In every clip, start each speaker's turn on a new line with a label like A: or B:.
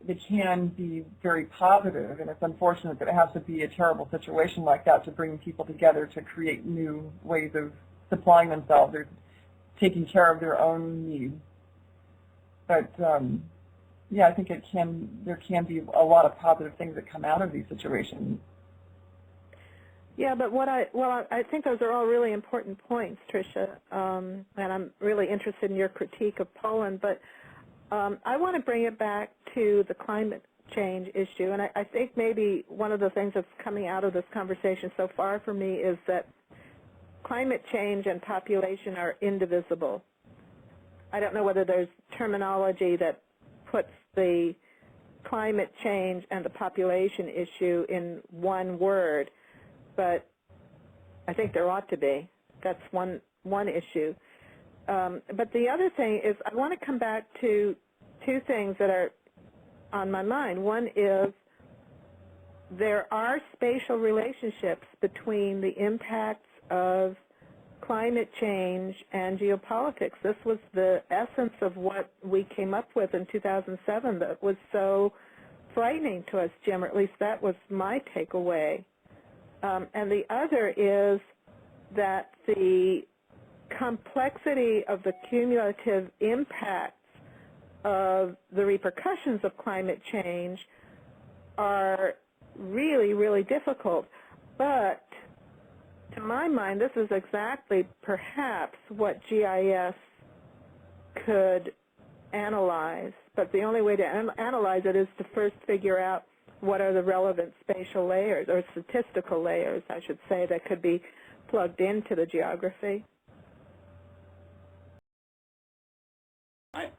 A: they can be very positive, and it's unfortunate that it has to be a terrible situation like that to bring people together to create new ways of supplying themselves or taking care of their own needs. But yeah, I think there can be a lot of positive things that come out of these situations.
B: Yeah, but I think those are all really important points, Tricia, and I'm really interested in your critique of Poland. But I want to bring it back to the climate change issue, and I think maybe one of the things that's coming out of this conversation so far for me is that climate change and population are indivisible. I don't know whether there's terminology that puts the climate change and the population issue in one word, but I think there ought to be. That's one issue. But the other thing is I want to come back to two things that are on my mind. One is there are spatial relationships between the impacts of climate change and geopolitics. This was the essence of what we came up with in 2007 that was so frightening to us, Jim, or at least that was my takeaway. And the other is that the complexity of the cumulative impacts of the repercussions of climate change are really, really difficult. But to my mind, this is exactly perhaps what GIS could analyze. But the only way to analyze it is to first figure out what are the relevant spatial layers, or statistical layers, I should say, that could be plugged into the geography.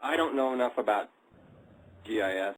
C: I don't know enough about GIS